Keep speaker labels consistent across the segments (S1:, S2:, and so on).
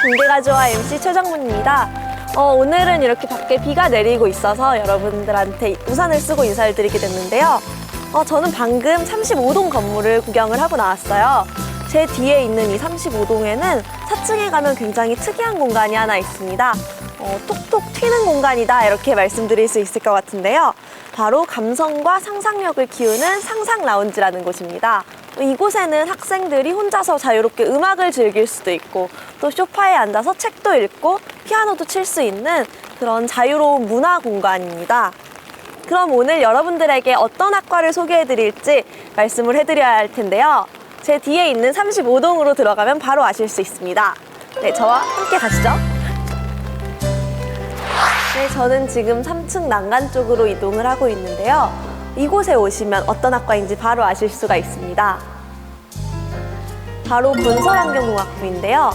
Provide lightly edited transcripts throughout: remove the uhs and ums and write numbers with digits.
S1: 공개가조와 MC 최정문입니다. 오늘은 이렇게 밖에 비가 내리고 있어서 여러분들한테 우산을 쓰고 인사를 드리게 됐는데요. 저는 방금 35동 건물을 구경을 하고 나왔어요. 제 뒤에 있는 이 35동에는 4층에 가면 굉장히 특이한 공간이 하나 있습니다. 톡톡 튀는 공간이다 이렇게 말씀드릴 수 있을 것 같은데요. 바로 감성과 상상력을 키우는 상상 라운지라는 곳입니다. 이곳에는 학생들이 혼자서 자유롭게 음악을 즐길 수도 있고 또 소파에 앉아서 책도 읽고 피아노도 칠 수 있는 그런 자유로운 문화 공간입니다. 그럼 오늘 여러분들에게 어떤 학과를 소개해 드릴지 말씀을 해드려야 할 텐데요. 제 뒤에 있는 35동으로 들어가면 바로 아실 수 있습니다. 네, 저와 함께 가시죠. 네, 저는 지금 3층 난간 쪽으로 이동을 하고 있는데요. 이곳에 오시면 어떤 학과인지 바로 아실 수가 있습니다. 바로 건설환경공학부인데요.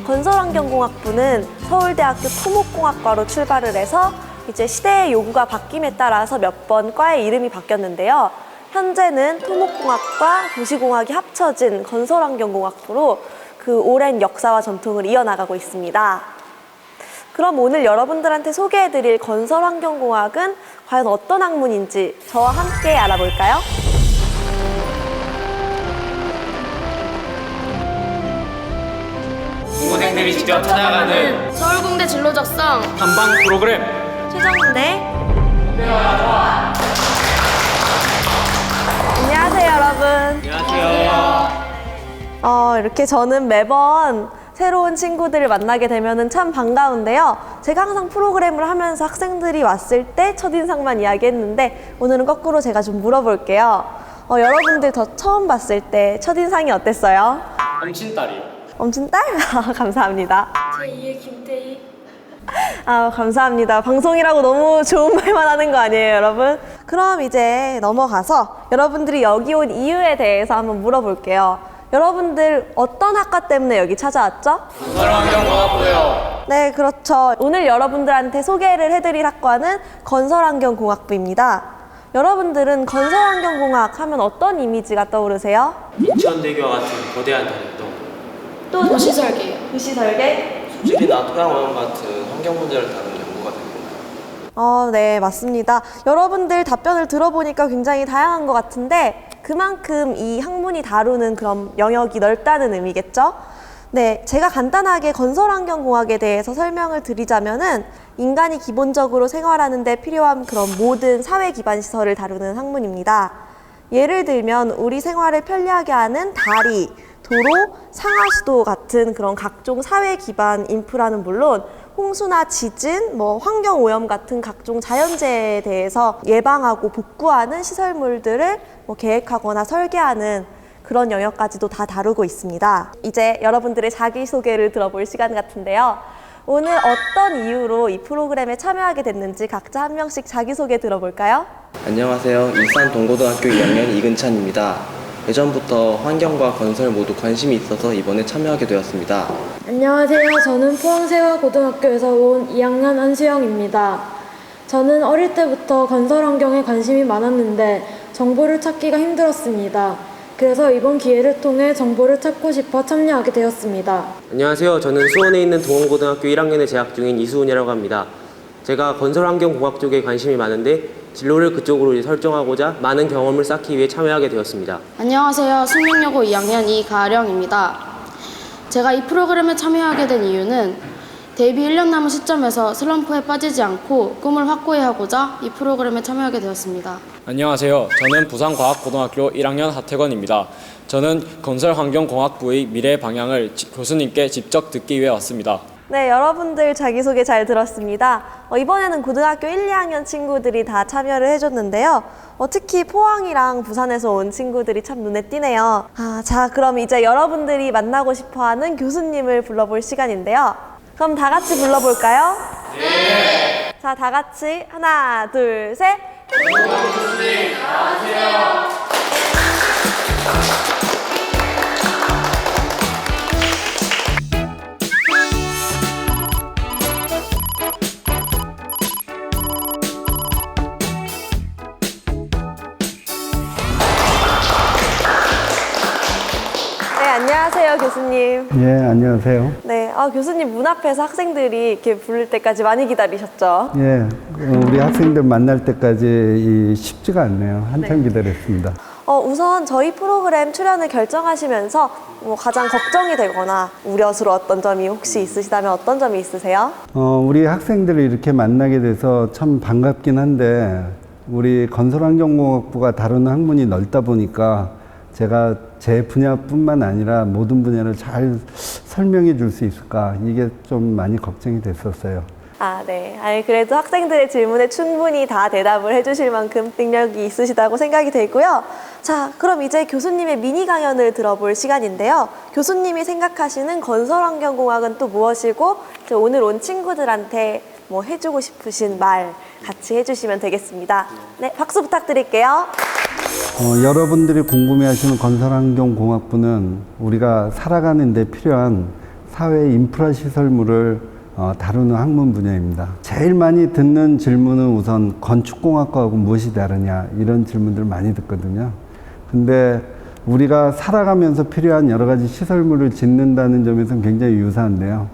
S1: 건설환경공학부는 서울대학교 토목공학과로 출발을 해서 이제 시대의 요구가 바뀜에 따라서 몇 번 과의 이름이 바뀌었는데요. 현재는 토목공학과 도시공학이 합쳐진 건설환경공학부로 그 오랜 역사와 전통을 이어나가고 있습니다. 그럼 오늘 여러분들한테 소개해드릴 건설환경공학은 과연 어떤 학문인지 저와 함께 알아볼까요?
S2: 학생들이 직접 찾아가는
S3: 서울공대 진로 작성
S2: 탐방 프로그램
S1: 최정문대. 안녕하세요, 여러분.
S2: 안녕하세요.
S1: 이렇게 저는 매번 새로운 친구들을 만나게 되면 참 반가운데요. 제가 항상 프로그램을 하면서 학생들이 왔을 때 첫인상만 이야기했는데 오늘은 거꾸로 제가 좀 물어볼게요. 여러분들 저 처음 봤을 때 첫인상이 어땠어요?
S2: 엄친딸이요.
S1: 엄친딸? 감사합니다.
S3: 제2의 김태희.
S1: 감사합니다. 방송이라고 너무 좋은 말만 하는 거 아니에요, 여러분? 그럼 이제 넘어가서 여러분들이 여기 온 이유에 대해서 한번 물어볼게요. 여러분들 어떤 학과 때문에 여기 찾아왔죠?
S2: 건설환경공학부요.
S1: 네, 그렇죠. 오늘 여러분들한테 소개를 해드릴 학과는 건설환경공학부입니다. 여러분들은 건설환경공학 하면 어떤 이미지가 떠오르세요?
S4: 인천대교와 같은 거대한 다리도
S1: 또
S3: 도시설계요.
S1: 도시설계?
S4: 수질이나 토양오염 같은 환경 문제를 다루는 연구가 됩니다.
S1: 네, 맞습니다. 여러분들 답변을 들어보니까 굉장히 다양한 것 같은데 그만큼 이 학문이 다루는 그런 영역이 넓다는 의미겠죠? 네, 제가 간단하게 건설환경공학에 대해서 설명을 드리자면은 인간이 기본적으로 생활하는 데 필요한 그런 모든 사회 기반 시설을 다루는 학문입니다. 예를 들면 우리 생활을 편리하게 하는 다리, 도로, 상하수도 같은 그런 각종 사회 기반 인프라는 물론 홍수나 지진, 환경 오염 같은 각종 자연재해에 대해서 예방하고 복구하는 시설물들을 계획하거나 설계하는 그런 영역까지도 다 다루고 있습니다. 이제 여러분들의 자기소개를 들어볼 시간 같은데요. 오늘 어떤 이유로 이 프로그램에 참여하게 됐는지 각자 한 명씩 자기소개 들어볼까요?
S4: 안녕하세요. 일산 동고등학교 2학년 이근찬입니다. 예전부터 환경과 건설 모두 관심이 있어서 이번에 참여하게 되었습니다.
S5: 안녕하세요. 저는 포항세화고등학교에서 온 2학년 안수영입니다. 저는 어릴 때부터 건설 환경에 관심이 많았는데 정보를 찾기가 힘들었습니다. 그래서 이번 기회를 통해 정보를 찾고 싶어 참여하게 되었습니다.
S6: 안녕하세요. 저는 수원에 있는 동원고등학교 1학년에 재학 중인 이수훈이라고 합니다. 제가 건설환경공학 쪽에 관심이 많은데 진로를 그쪽으로 설정하고자 많은 경험을 쌓기 위해 참여하게 되었습니다.
S3: 안녕하세요. 숙명여고 2학년 이가령입니다. 제가 이 프로그램에 참여하게 된 이유는 데뷔 1년 남은 시점에서 슬럼프에 빠지지 않고 꿈을 확고히 하고자 이 프로그램에 참여하게 되었습니다.
S7: 안녕하세요. 저는 부산과학고등학교 1학년 하태건입니다. 저는 건설환경공학부의 미래 방향을 교수님께 직접 듣기 위해 왔습니다.
S1: 네, 여러분들 자기소개 잘 들었습니다. 이번에는 고등학교 1, 2학년 친구들이 다 참여를 해줬는데요. 특히 포항이랑 부산에서 온 친구들이 참 눈에 띄네요. 자, 그럼 이제 여러분들이 만나고 싶어하는 교수님을 불러볼 시간인데요. 그럼 다 같이 불러볼까요? 네! 자, 다 같이 하나, 둘, 셋!
S2: 교수님 나와주세요.
S1: 안녕하세요, 교수님.
S8: 예, 안녕하세요.
S1: 네, 교수님 문 앞에서 학생들이 이렇게 부를 때까지 많이 기다리셨죠?
S8: 예, 우리 학생들 만날 때까지 쉽지가 않네요. 한참 기다렸습니다.
S1: 우선 저희 프로그램 출연을 결정하시면서 가장 걱정이 되거나 우려스러웠던 점이 혹시 있으시다면 어떤 점이 있으세요?
S8: 우리 학생들을 이렇게 만나게 돼서 참 반갑긴 한데, 우리 건설환경공학부가 다루는 학문이 넓다 보니까 제가 제 분야뿐만 아니라 모든 분야를 잘 설명해 줄 수 있을까, 이게 좀 많이 걱정이 됐었어요.
S1: 네. 그래도 학생들의 질문에 충분히 다 대답을 해주실 만큼 능력이 있으시다고 생각이 되고요. 자, 그럼 이제 교수님의 미니 강연을 들어볼 시간인데요. 교수님이 생각하시는 건설환경공학은 또 무엇이고, 이제 오늘 온 친구들한테 뭐 해주고 싶으신 말 같이 해주시면 되겠습니다. 네, 박수 부탁드릴게요.
S8: 여러분들이 궁금해하시는 건설환경공학부는 우리가 살아가는 데 필요한 사회 인프라 시설물을 다루는 학문 분야입니다. 제일 많이 듣는 질문은 우선 건축공학과하고 무엇이 다르냐, 이런 질문들 많이 듣거든요. 근데 우리가 살아가면서 필요한 여러 가지 시설물을 짓는다는 점에서는 굉장히 유사한데요.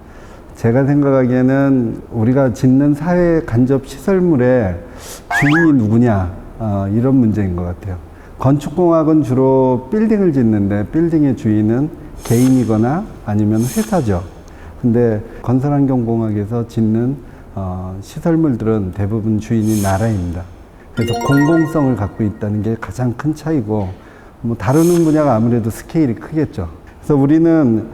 S8: 제가 생각하기에는 우리가 짓는 사회 간접 시설물의 주인이 누구냐, 이런 문제인 것 같아요. 건축공학은 주로 빌딩을 짓는데 빌딩의 주인은 개인이거나 아니면 회사죠. 근데 건설환경공학에서 짓는 시설물들은 대부분 주인이 나라입니다. 그래서 공공성을 갖고 있다는 게 가장 큰 차이고, 다루는 분야가 아무래도 스케일이 크겠죠. 그래서 우리는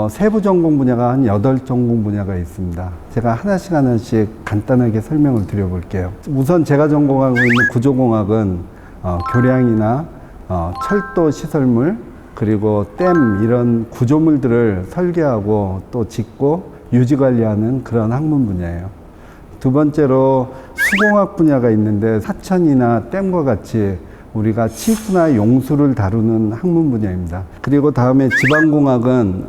S8: 세부 전공 분야가 한 8전공 분야가 있습니다. 제가 하나씩 간단하게 설명을 드려볼게요. 우선 제가 전공하고 있는 구조공학은 교량이나 철도 시설물, 그리고 댐, 이런 구조물들을 설계하고 또 짓고 유지 관리하는 그런 학문 분야예요. 두 번째로 수공학 분야가 있는데 사천이나 댐과 같이 우리가 치수나 용수를 다루는 학문 분야입니다. 그리고 다음에 지방공학은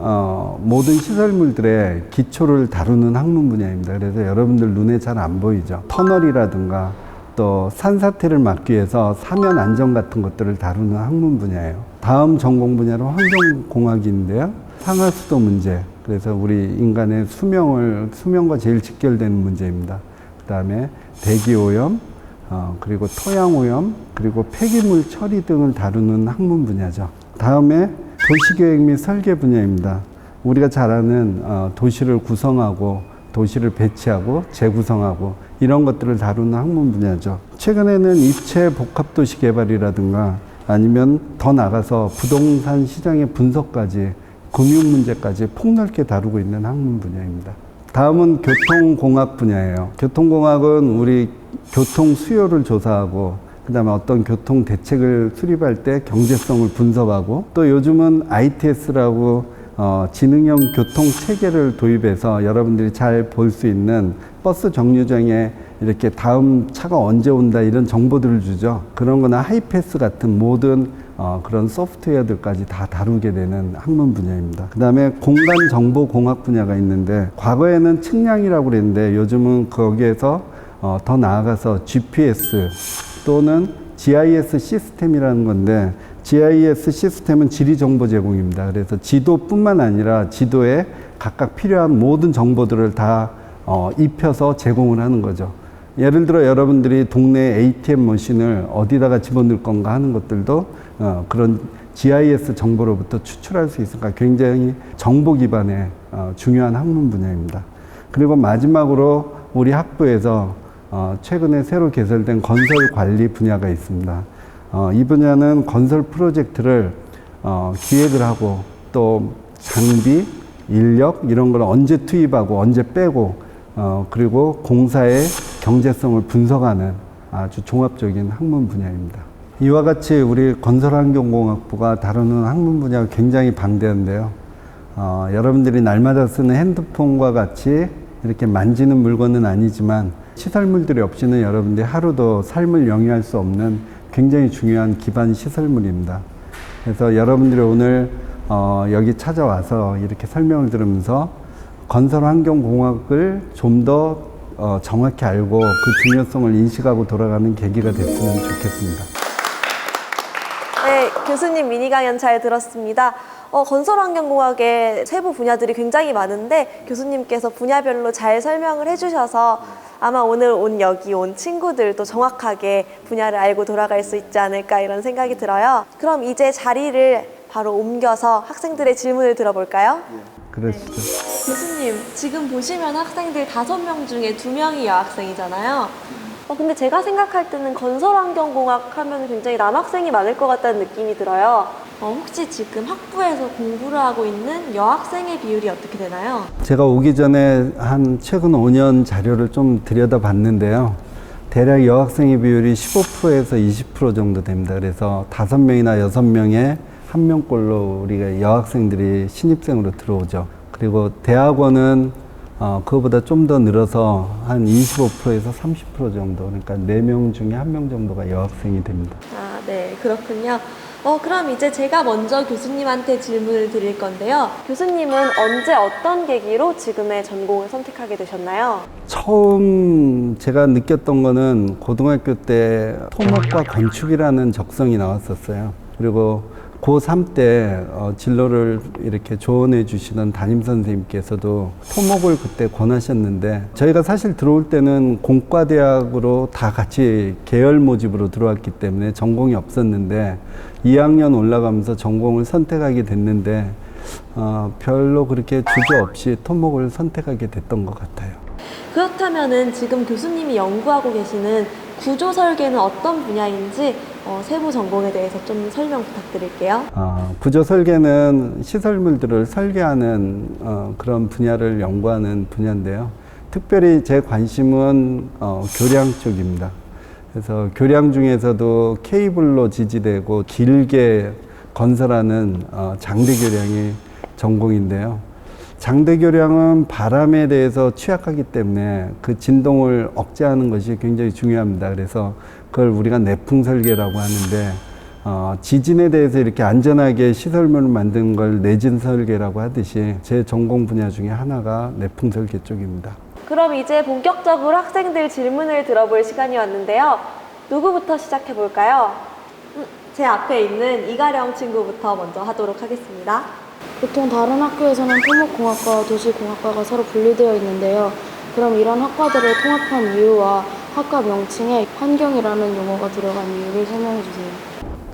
S8: 모든 시설물들의 기초를 다루는 학문 분야입니다. 그래서 여러분들 눈에 잘 안 보이죠. 터널이라든가 또 산사태를 막기 위해서 사면 안전 같은 것들을 다루는 학문 분야예요. 다음 전공 분야로 환경공학인데요. 상하수도 문제, 그래서 우리 인간의 수명과 제일 직결되는 문제입니다. 그 다음에 대기오염, 그리고 토양오염, 그리고 폐기물 처리 등을 다루는 학문 분야죠. 다음에 도시계획 및 설계 분야입니다. 우리가 잘 아는 도시를 구성하고 도시를 배치하고 재구성하고 이런 것들을 다루는 학문 분야죠. 최근에는 입체 복합도시 개발이라든가 아니면 더 나가서 부동산 시장의 분석까지 금융 문제까지 폭넓게 다루고 있는 학문 분야입니다. 다음은 교통공학 분야예요. 교통공학은 우리 교통 수요를 조사하고 그다음에 어떤 교통 대책을 수립할 때 경제성을 분석하고, 또 요즘은 ITS라고 지능형 교통 체계를 도입해서 여러분들이 잘 볼 수 있는 버스 정류장에 이렇게 다음 차가 언제 온다 이런 정보들을 주죠. 그런 거나 하이패스 같은 모든 그런 소프트웨어들까지 다 다루게 되는 학문 분야입니다. 그 다음에 공간정보공학 분야가 있는데, 과거에는 측량이라고 그랬는데 요즘은 거기에서 더 나아가서 GPS 또는 GIS 시스템이라는 건데, GIS 시스템은 지리 정보 제공입니다. 그래서 지도뿐만 아니라 지도에 각각 필요한 모든 정보들을 다 입혀서 제공을 하는 거죠. 예를 들어 여러분들이 동네 ATM 머신을 어디다가 집어넣을 건가 하는 것들도 그런 GIS 정보로부터 추출할 수 있으니까 굉장히 정보 기반의 중요한 학문 분야입니다. 그리고 마지막으로 우리 학부에서 최근에 새로 개설된 건설 관리 분야가 있습니다. 이 분야는 건설 프로젝트를 기획을 하고 또 장비, 인력 이런 걸 언제 투입하고 언제 빼고 그리고 공사의 경제성을 분석하는 아주 종합적인 학문 분야입니다. 이와 같이 우리 건설환경공학부가 다루는 학문 분야가 굉장히 방대한데요. 여러분들이 날마다 쓰는 핸드폰과 같이 이렇게 만지는 물건은 아니지만 시설물들이 없이는 여러분들이 하루도 삶을 영위할 수 없는 굉장히 중요한 기반 시설물입니다. 그래서 여러분들이 오늘 여기 찾아와서 이렇게 설명을 들으면서 건설환경공학을 좀 더 정확히 알고 그 중요성을 인식하고 돌아가는 계기가 됐으면 좋겠습니다.
S1: 네, 교수님 미니 강연 잘 들었습니다. 건설환경공학의 세부 분야들이 굉장히 많은데 교수님께서 분야별로 잘 설명을 해주셔서 아마 오늘 여기 온 친구들도 정확하게 분야를 알고 돌아갈 수 있지 않을까 이런 생각이 들어요. 그럼 이제 자리를 바로 옮겨서 학생들의 질문을 들어볼까요?
S8: 그러시죠.
S1: 교수님, 지금 보시면 학생들 5명 중에 2명이 여학생이잖아요. 근데 제가 생각할 때는 건설환경공학 하면 굉장히 남학생이 많을 것 같다는 느낌이 들어요. 혹시 지금 학부에서 공부를 하고 있는 여학생의 비율이 어떻게 되나요?
S8: 제가 오기 전에 한 최근 5년 자료를 좀 들여다봤는데요. 대략 여학생의 비율이 15%에서 20% 정도 됩니다. 그래서 5명이나 6명에 1명꼴로 우리가 여학생들이 신입생으로 들어오죠. 그리고 대학원은 그거보다 좀 더 늘어서 한 25%에서 30% 정도, 그러니까 4명 중에 1명 정도가 여학생이 됩니다.
S1: 아, 네, 그렇군요. 그럼 이제 제가 먼저 교수님한테 질문을 드릴 건데요. 교수님은 언제 어떤 계기로 지금의 전공을 선택하게 되셨나요?
S8: 처음 제가 느꼈던 거는 고등학교 때 토목과 건축이라는 적성이 나왔었어요. 그리고 고3 때 진로를 이렇게 조언해 주시던 담임선생님께서도 토목을 그때 권하셨는데 저희가 사실 들어올 때는 공과대학으로 다 같이 계열 모집으로 들어왔기 때문에 전공이 없었는데 2학년 올라가면서 전공을 선택하게 됐는데 별로 그렇게 주저없이 토목을 선택하게 됐던 것 같아요.
S1: 그렇다면은 지금 교수님이 연구하고 계시는 구조 설계는 어떤 분야인지 세부 전공에 대해서 좀 설명 부탁드릴게요.
S8: 구조 설계는 시설물들을 설계하는 그런 분야를 연구하는 분야인데요. 특별히 제 관심은 교량 쪽입니다. 그래서 교량 중에서도 케이블로 지지되고 길게 건설하는 장대 교량이 전공인데요. 장대 교량은 바람에 대해서 취약하기 때문에 그 진동을 억제하는 것이 굉장히 중요합니다. 그래서 그걸 우리가 내풍 설계라고 하는데 지진에 대해서 이렇게 안전하게 시설물을 만드는 걸 내진 설계라고 하듯이 제 전공 분야 중에 하나가 내풍 설계 쪽입니다.
S1: 그럼 이제 본격적으로 학생들 질문을 들어볼 시간이 왔는데요. 누구부터 시작해 볼까요? 제 앞에 있는 이가령 친구부터 먼저 하도록 하겠습니다.
S3: 보통 다른 학교에서는 토목공학과 도시공학과가 서로 분리되어 있는데요. 그럼 이런 학과들을 통합한 이유와 학과 명칭에 환경이라는 용어가 들어간 이유를 설명해 주세요.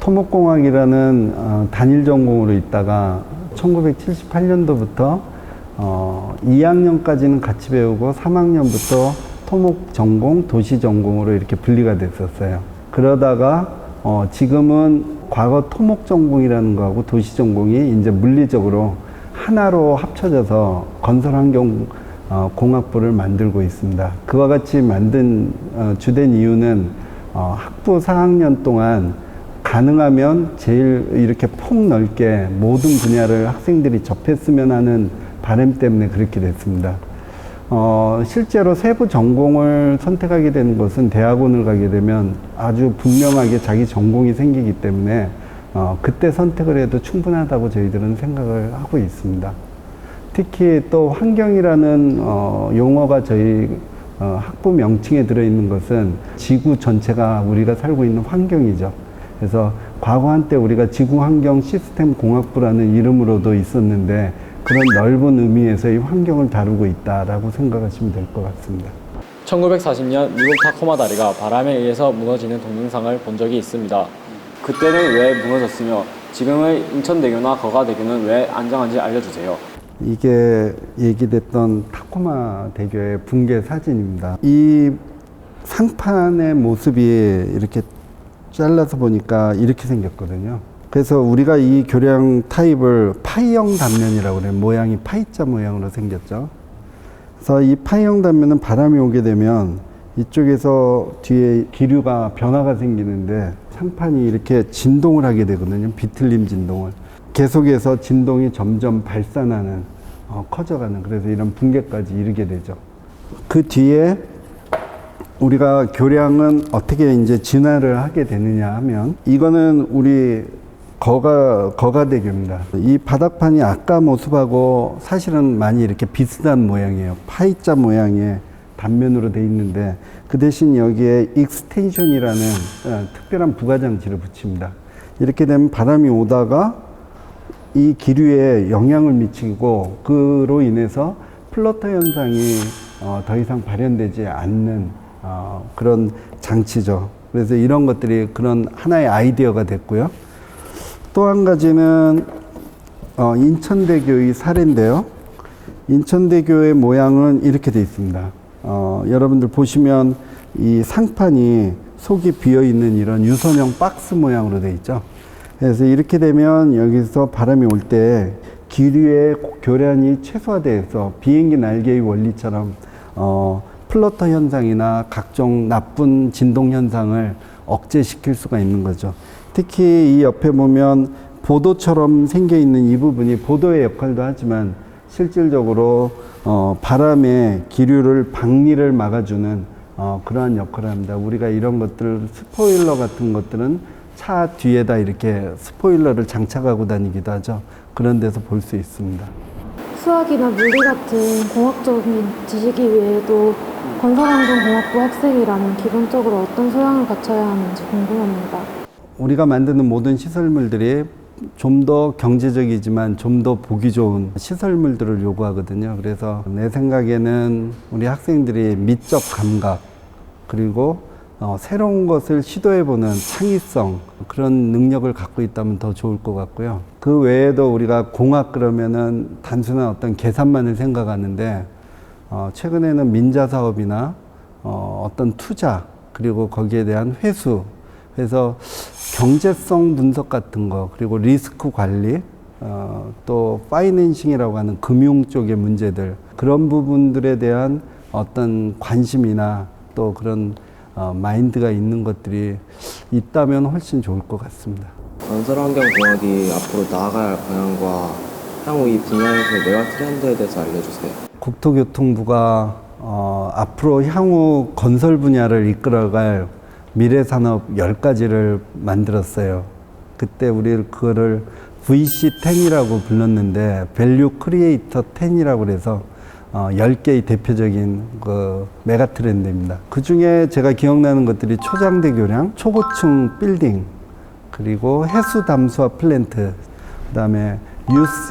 S8: 토목공학이라는 단일 전공으로 있다가 1978년도부터 2학년까지는 같이 배우고 3학년부터 토목 전공, 도시 전공으로 이렇게 분리가 됐었어요. 그러다가 지금은 과거 토목 전공이라는 거하고 도시 전공이 이제 물리적으로 하나로 합쳐져서 건설환경 공학부를 만들고 있습니다. 그와 같이 만든 주된 이유는 학부 4학년 동안 가능하면 제일 이렇게 폭넓게 모든 분야를 학생들이 접했으면 하는 바람 때문에 그렇게 됐습니다. 실제로 세부 전공을 선택하게 되는 것은 대학원을 가게 되면 아주 분명하게 자기 전공이 생기기 때문에 그때 선택을 해도 충분하다고 저희들은 생각을 하고 있습니다. 특히 또 환경이라는 용어가 저희 학부 명칭에 들어있는 것은 지구 전체가 우리가 살고 있는 환경이죠. 그래서 과거 한때 우리가 지구환경 시스템 공학부라는 이름으로도 있었는데 그런 넓은 의미에서의 환경을 다루고 있다라고 생각하시면 될 것 같습니다.
S7: 1940년 미국 타코마 다리가 바람에 의해서 무너지는 동영상을 본 적이 있습니다. 그때는 왜 무너졌으며 지금의 인천대교나 거가대교는 왜 안정한지 알려주세요.
S8: 이게 얘기됐던 타코마 대교의 붕괴 사진입니다. 이 상판의 모습이 이렇게 잘라서 보니까 이렇게 생겼거든요. 그래서 우리가 이 교량 타입을 파이형 단면이라고 그래요. 모양이 파이자 모양으로 생겼죠. 그래서 이 파이형 단면은 바람이 오게 되면 이쪽에서 뒤에 기류가 변화가 생기는데 상판이 이렇게 진동을 하게 되거든요. 비틀림 진동을. 계속해서 진동이 점점 발산하는, 커져가는, 그래서 이런 붕괴까지 이르게 되죠. 그 뒤에 우리가 교량은 어떻게 이제 진화를 하게 되느냐 하면, 이거는 우리 거가대교입니다. 이 바닥판이 아까 모습하고 사실은 많이 이렇게 비슷한 모양이에요. 파이자 모양의 단면으로 돼 있는데 그 대신 여기에 익스텐션이라는 특별한 부가장치를 붙입니다. 이렇게 되면 바람이 오다가 이 기류에 영향을 미치고 그로 인해서 플러터 현상이 더 이상 발현되지 않는 그런 장치죠. 그래서 이런 것들이 그런 하나의 아이디어가 됐고요. 또 한 가지는 인천대교의 사례인데요. 인천대교의 모양은 이렇게 되어 있습니다. 여러분들 보시면 이 상판이 속이 비어 있는 이런 유선형 박스 모양으로 되어 있죠. 그래서 이렇게 되면 여기서 바람이 올 때 기류의 교란이 최소화돼서 비행기 날개의 원리처럼 플러터 현상이나 각종 나쁜 진동 현상을 억제시킬 수가 있는 거죠. 특히 이 옆에 보면 보도처럼 생겨 있는 이 부분이 보도의 역할도 하지만 실질적으로 바람의 기류를 방리를 막아주는 그러한 역할을 합니다. 우리가 이런 것들 스포일러 같은 것들은 차 뒤에다 이렇게 스포일러를 장착하고 다니기도 하죠. 그런 데서 볼 수 있습니다.
S5: 수학이나 물리 같은 공학적인 지식 이외에도 건설환경공학부 학생이라면 기본적으로 어떤 소양을 갖춰야 하는지 궁금합니다.
S8: 우리가 만드는 모든 시설물들이 좀 더 경제적이지만 좀 더 보기 좋은 시설물들을 요구하거든요. 그래서 내 생각에는 우리 학생들이 미적 감각 그리고 새로운 것을 시도해보는 창의성 그런 능력을 갖고 있다면 더 좋을 것 같고요. 그 외에도 우리가 공학 그러면은 단순한 어떤 계산만을 생각하는데 최근에는 민자 사업이나 어떤 투자 그리고 거기에 대한 회수 그래서 경제성 분석 같은 거 그리고 리스크 관리 또 파이낸싱이라고 하는 금융 쪽의 문제들 그런 부분들에 대한 어떤 관심이나 또 그런 마인드가 있는 것들이 있다면 훨씬 좋을 것 같습니다.
S4: 건설환경공학이 앞으로 나아갈 방향과 향후 이 분야에서의 메가 트렌드에 대해서 알려주세요.
S8: 국토교통부가 앞으로 향후 건설 분야를 이끌어갈 미래산업 10가지를 만들었어요. 그때 우리 그거를 VC10이라고 불렀는데 밸류 크리에이터 10이라고 그래서 10개의 대표적인 그 메가 트렌드입니다. 그 중에 제가 기억나는 것들이 초장대 교량, 초고층 빌딩, 그리고 해수 담수화 플랜트, 그 다음에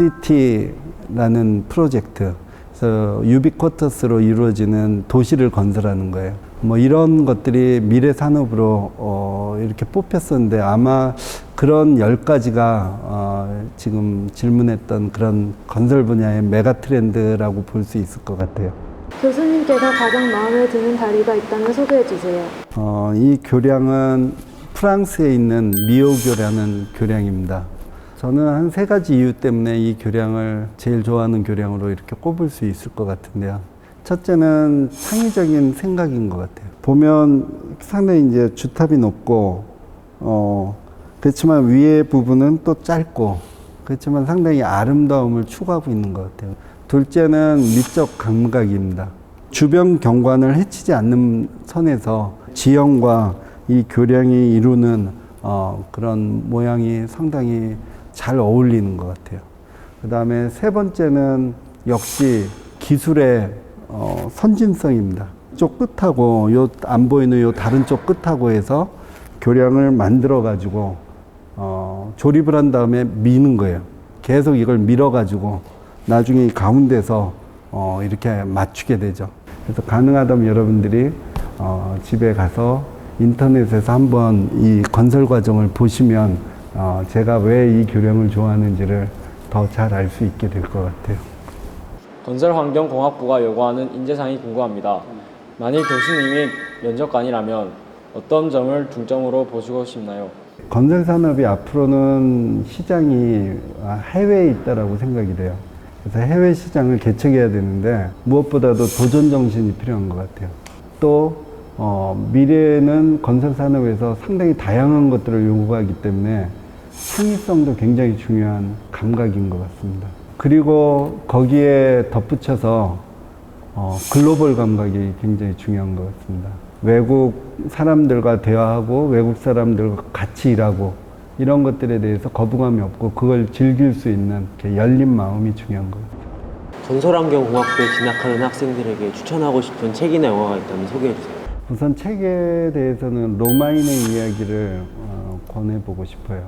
S8: UCT라는 프로젝트, 그래서 유비쿼터스로 이루어지는 도시를 건설하는 거예요. 뭐 이런 것들이 미래 산업으로 이렇게 뽑혔었는데 아마 그런 10가지가 지금 질문했던 그런 건설 분야의 메가 트렌드라고 볼 수 있을 것 같아요.
S5: 교수님께서 가장 마음에 드는 다리가 있다면 소개해 주세요.
S8: 이 교량은 프랑스에 있는 미오교라는 교량입니다. 저는 한 3가지 이유 때문에 이 교량을 제일 좋아하는 교량으로 이렇게 꼽을 수 있을 것 같은데요. 첫째는 창의적인 생각인 것 같아요. 보면 상당히 이제 주탑이 높고, 그렇지만 위에 부분은 또 짧고, 그렇지만 상당히 아름다움을 추구하고 있는 것 같아요. 둘째는 미적 감각입니다. 주변 경관을 해치지 않는 선에서 지형과 이 교량이 이루는 그런 모양이 상당히 잘 어울리는 것 같아요. 그 다음에 세 번째는 역시 기술의 선진성입니다. 이쪽 끝하고 요 안 보이는 요 다른 쪽 끝하고 해서 교량을 만들어 가지고 조립을 한 다음에 미는 거예요. 계속 이걸 밀어 가지고 나중에 이 가운데서 이렇게 맞추게 되죠. 그래서 가능하다면 여러분들이 집에 가서 인터넷에서 한번 이 건설 과정을 보시면 제가 왜 이 교량을 좋아하는지를 더 잘 알 수 있게 될 것 같아요.
S7: 건설환경공학부가 요구하는 인재상이 궁금합니다. 만일 교수님이 면접관이라면 어떤 점을 중점으로 보시고 싶나요?
S8: 건설 산업이 앞으로는 시장이 해외에 있다라고 생각이 돼요. 그래서 해외 시장을 개척해야 되는데 무엇보다도 도전 정신이 필요한 것 같아요. 또 미래에는 건설 산업에서 상당히 다양한 것들을 요구하기 때문에 창의성도 굉장히 중요한 감각인 것 같습니다. 그리고 거기에 덧붙여서 글로벌 감각이 굉장히 중요한 것 같습니다. 외국 사람들과 대화하고 외국 사람들과 같이 일하고 이런 것들에 대해서 거부감이 없고 그걸 즐길 수 있는 열린 마음이 중요한 것 같아요.
S6: 건설환경공학부에 진학하는 학생들에게 추천하고 싶은 책이나 영화가 있다면 소개해 주세요.
S8: 우선 책에 대해서는 로마인의 이야기를 권해보고 싶어요.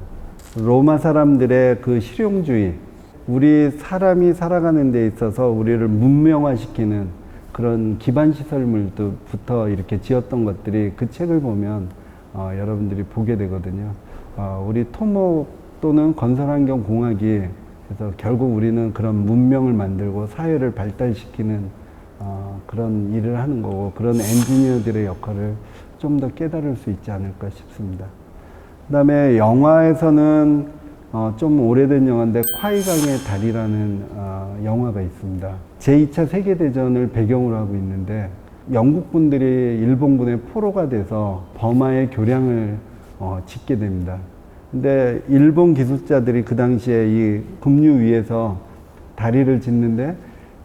S8: 로마 사람들의 그 실용주의, 우리 사람이 살아가는 데 있어서 우리를 문명화시키는 그런 기반 시설물부터 이렇게 지었던 것들이 그 책을 보면 여러분들이 보게 되거든요. 우리 토목 또는 건설환경공학이 그래서 결국 우리는 그런 문명을 만들고 사회를 발달시키는 그런 일을 하는 거고, 그런 엔지니어들의 역할을 좀 더 깨달을 수 있지 않을까 싶습니다. 그 다음에 영화에서는 좀 오래된 영화인데 콰이강의 달이라는 영화가 있습니다. 제2차 세계대전을 배경으로 하고 있는데 영국 분들이 일본군의 포로가 돼서 버마의 교량을 짓게 됩니다. 근데 일본 기술자들이 그 당시에 이 급류 위에서 다리를 짓는데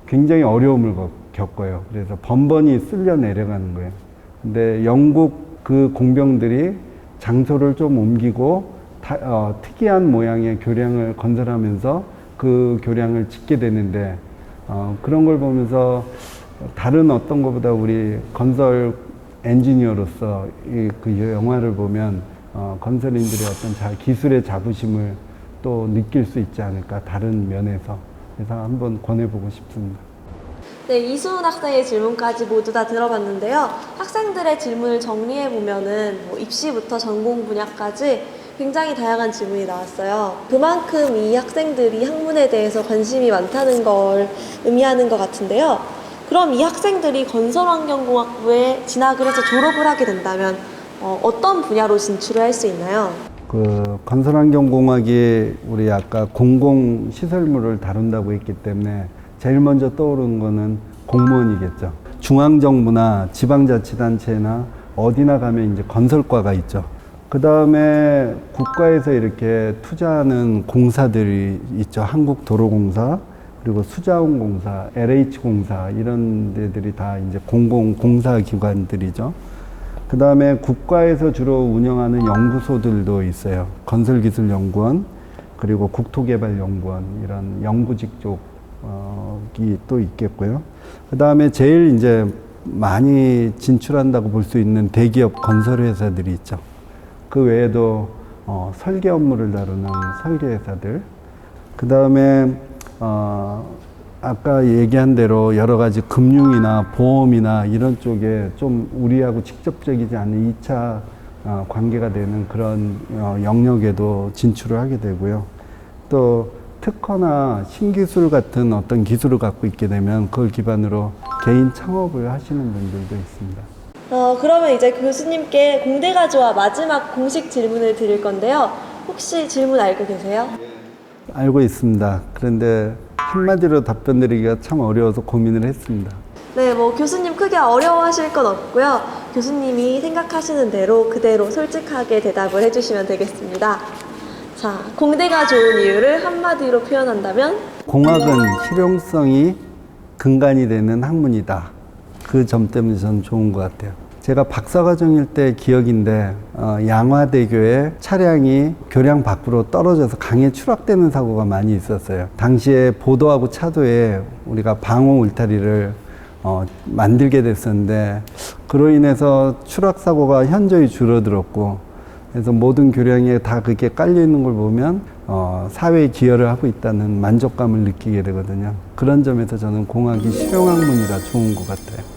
S8: 굉장히 어려움을 겪어요. 그래서 번번이 쓸려 내려가는 거예요. 근데 영국 그 공병들이 장소를 좀 옮기고 특이한 모양의 교량을 건설하면서 그 교량을 짓게 되는데 그런 걸 보면서 다른 어떤 것보다 우리 건설 엔지니어로서 그 영화를 보면 건설인들의 어떤 기술의 자부심을 또 느낄 수 있지 않을까, 다른 면에서. 그래서 한번 권해보고 싶습니다.
S1: 네, 이수훈 학생의 질문까지 모두 다 들어봤는데요. 학생들의 질문을 정리해보면은 입시부터 전공 분야까지 굉장히 다양한 질문이 나왔어요. 그만큼 이 학생들이 학문에 대해서 관심이 많다는 걸 의미하는 것 같은데요. 그럼 이 학생들이 건설환경공학부에 진학을 해서 졸업을 하게 된다면 어떤 분야로 진출을 할 수 있나요?
S8: 그 건설환경공학이 우리 아까 공공시설물을 다룬다고 했기 때문에 제일 먼저 떠오르는 거는 공무원이겠죠. 중앙정부나 지방자치단체나 어디나 가면 이제 건설과가 있죠. 그 다음에 국가에서 이렇게 투자하는 공사들이 있죠. 한국도로공사, 그리고 수자원공사, LH공사, 이런 데들이 다 이제 공공공사기관들이죠. 그 다음에 국가에서 주로 운영하는 연구소들도 있어요. 건설기술연구원, 그리고 국토개발연구원, 이런 연구직 쪽이 또 있겠고요. 그 다음에 제일 이제 많이 진출한다고 볼 수 있는 대기업 건설회사들이 있죠. 그 외에도 설계 업무를 다루는 설계회사들, 그 다음에 아까 얘기한 대로 여러 가지 금융이나 보험이나 이런 쪽에 좀 우리하고 직접적이지 않은 2차 관계가 되는 그런 영역에도 진출을 하게 되고요. 또 특허나 신기술 같은 어떤 기술을 갖고 있게 되면 그걸 기반으로 개인 창업을 하시는 분들도 있습니다.
S1: 그러면 이제 교수님께 공대가조와 마지막 공식 질문을 드릴 건데요. 혹시 질문 알고 계세요?
S8: 알고 있습니다. 그런데 한마디로 답변 드리기가 참 어려워서 고민을 했습니다.
S1: 네, 교수님 크게 어려워하실 건 없고요. 교수님이 생각하시는 대로 그대로 솔직하게 대답을 해주시면 되겠습니다. 자, 공대가 좋은 이유를 한마디로 표현한다면?
S8: 공학은 실용성이 근간이 되는 학문이다. 그 점 때문에 저는 좋은 것 같아요. 제가 박사과정일 때 기억인데 양화대교에 차량이 교량 밖으로 떨어져서 강에 추락되는 사고가 많이 있었어요. 당시에 보도하고 차도에 우리가 방호 울타리를 만들게 됐었는데 그로 인해서 추락 사고가 현저히 줄어들었고, 그래서 모든 교량에 다 그게 깔려 있는 걸 보면 사회에 기여를 하고 있다는 만족감을 느끼게 되거든요. 그런 점에서 저는 공학이 실용학문이라 좋은 것 같아요.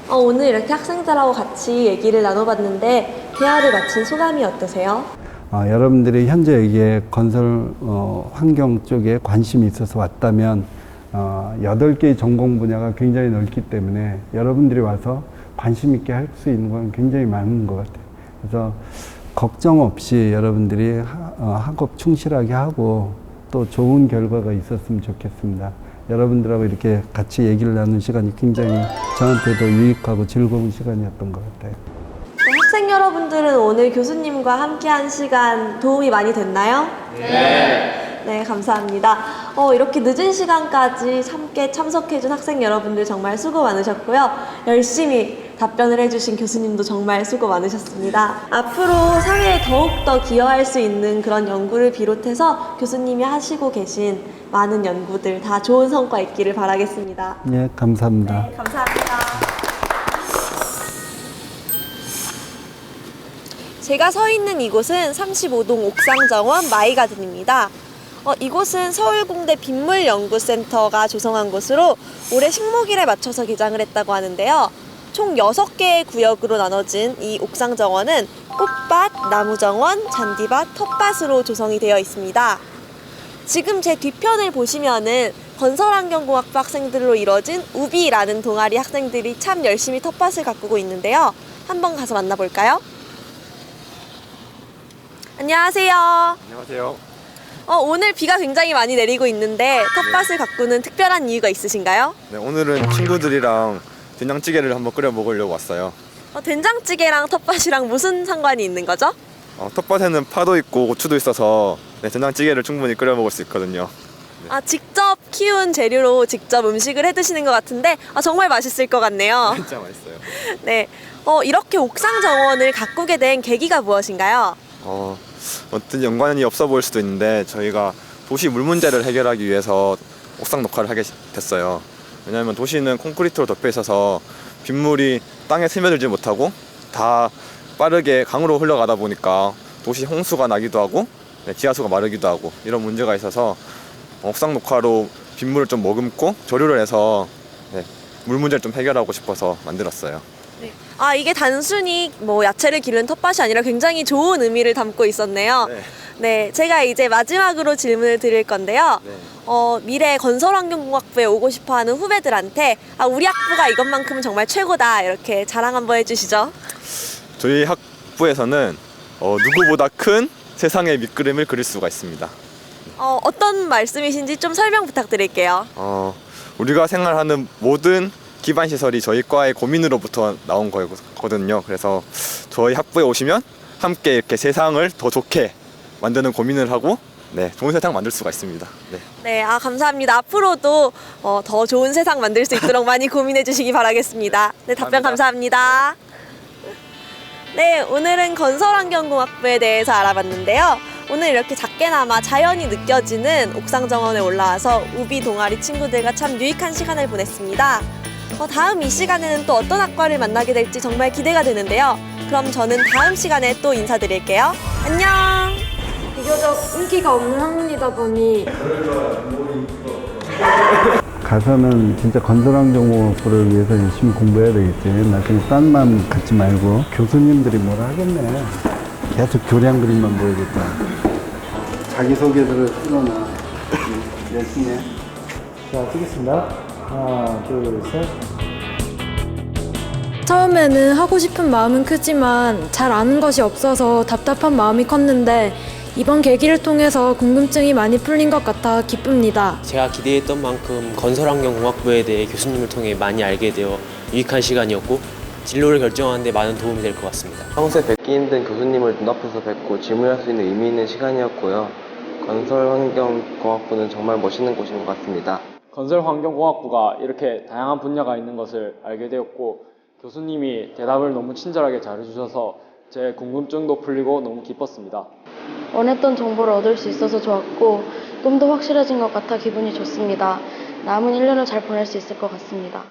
S1: 오늘 이렇게 학생들하고 같이 얘기를 나눠봤는데 대화를 마친 소감이 어떠세요?
S8: 여러분들이 현재 여기에 건설 환경 쪽에 관심이 있어서 왔다면 8개의 전공 분야가 굉장히 넓기 때문에 여러분들이 와서 관심 있게 할 수 있는 건 굉장히 많은 것 같아요. 그래서 걱정 없이 여러분들이 학업 충실하게 하고 또 좋은 결과가 있었으면 좋겠습니다. 여러분들하고 이렇게 같이 얘기를 나눈 시간이 굉장히 저한테도 유익하고 즐거운 시간이었던 것 같아요.
S1: 학생 여러분들은 오늘 교수님과 함께한 시간 도움이 많이 됐나요? 네. 네, 감사합니다. 이렇게 늦은 시간까지 함께 참석해준 학생 여러분들 정말 수고 많으셨고요. 열심히 답변을 해주신 교수님도 정말 수고 많으셨습니다. 앞으로 사회에 더욱더 기여할 수 있는 그런 연구를 비롯해서 교수님이 하시고 계신 많은 연구들 다 좋은 성과 있기를 바라겠습니다.
S8: 예, 감사합니다.
S1: 네, 감사합니다. 제가 서 있는 이곳은 35동 옥상정원 마이가든입니다. 이곳은 서울공대 빗물연구센터가 조성한 곳으로 올해 식목일에 맞춰서 개장을 했다고 하는데요. 총 6개의 구역으로 나눠진 이 옥상정원은 꽃밭, 나무정원, 잔디밭, 텃밭으로 조성이 되어 있습니다. 지금 제 뒤편을 보시면은 건설환경공학부 학생들로 이뤄진 우비라는 동아리 학생들이 참 열심히 텃밭을 가꾸고 있는데요. 한번 가서 만나볼까요? 안녕하세요.
S9: 안녕하세요.
S1: 오늘 비가 굉장히 많이 내리고 있는데 텃밭을 가꾸는 특별한 이유가 있으신가요?
S9: 네, 오늘은 친구들이랑 된장찌개를 한번 끓여 먹으려고 왔어요.
S1: 된장찌개랑 텃밭이랑 무슨 상관이 있는 거죠?
S9: 텃밭에는 파도 있고 고추도 있어서 네, 된장찌개를 충분히 끓여 먹을 수 있거든요.
S1: 직접 키운 재료로 직접 음식을 해 드시는 것 같은데 정말 맛있을 것 같네요.
S9: 진짜 맛있어요.
S1: 네, 이렇게 옥상 정원을 가꾸게 된 계기가 무엇인가요?
S9: 어떤 연관이 없어 보일 수도 있는데 저희가 도시 물 문제를 해결하기 위해서 옥상 녹화를 하게 됐어요. 왜냐하면 도시는 콘크리트로 덮여 있어서 빗물이 땅에 스며들지 못하고 다 빠르게 강으로 흘러가다 보니까 도시 홍수가 나기도 하고 지하수가 마르기도 하고 이런 문제가 있어서 옥상 녹화로 빗물을 좀 머금고 조류를 해서 물 문제를 좀 해결하고 싶어서 만들었어요.
S1: 이게 단순히 야채를 기르는 텃밭이 아니라 굉장히 좋은 의미를 담고 있었네요. 네, 제가 이제 마지막으로 질문을 드릴 건데요. 미래 건설환경공학부에 오고 싶어하는 후배들한테 우리 학부가 이것만큼은 정말 최고다 이렇게 자랑 한번 해주시죠.
S9: 저희 학부에서는 누구보다 큰 세상의 밑그림을 그릴 수가 있습니다.
S1: 어떤 말씀이신지 좀 설명 부탁드릴게요.
S9: 우리가 생활하는 모든 기반 시설이 저희 과의 고민으로부터 나온 거거든요. 그래서 저희 학부에 오시면 함께 이렇게 세상을 더 좋게 만드는 고민을 하고 좋은 세상 만들 수가 있습니다.
S1: 네, 감사합니다. 앞으로도 더 좋은 세상 만들 수 있도록 많이 고민해 주시기 바라겠습니다. 네, 답변 감사합니다. 네, 오늘은 건설환경공학부에 대해서 알아봤는데요. 오늘 이렇게 작게나마 자연이 느껴지는 옥상정원에 올라와서 우비 동아리 친구들과 참 유익한 시간을 보냈습니다. 다음 이 시간에는 또 어떤 학과를 만나게 될지 정말 기대가 되는데요. 그럼 저는 다음 시간에 또 인사드릴게요. 안녕!
S5: 비교적 인기가 없는 학문이다 보니
S8: 가서는 진짜 건설환경공학부를 위해서 열심히 공부해야 되겠지. 나중에 딴 마음 갖지 말고 교수님들이 뭐라 하겠네. 계속 교량 그림만 보여줬다. 자기소개서를 쓰거나 열심히 해. 자, 쓰겠습니다. 하나, 둘, 셋.
S5: 처음에는 하고 싶은 마음은 크지만 잘 아는 것이 없어서 답답한 마음이 컸는데 이번 계기를 통해서 궁금증이 많이 풀린 것 같아 기쁩니다.
S6: 제가 기대했던 만큼 건설환경공학부에 대해 교수님을 통해 많이 알게 되어 유익한 시간이었고 진로를 결정하는 데 많은 도움이 될 것 같습니다.
S4: 평소에 뵙기 힘든 교수님을 눈앞에서 뵙고 질문할 수 있는 의미 있는 시간이었고요. 건설환경공학부는 정말 멋있는 곳인 것 같습니다.
S7: 건설환경공학부가 이렇게 다양한 분야가 있는 것을 알게 되었고 교수님이 대답을 너무 친절하게 잘해주셔서 제 궁금증도 풀리고 너무 기뻤습니다.
S3: 원했던 정보를 얻을 수 있어서 좋았고 꿈도 확실해진 것 같아 기분이 좋습니다. 남은 1년을 잘 보낼 수 있을 것 같습니다.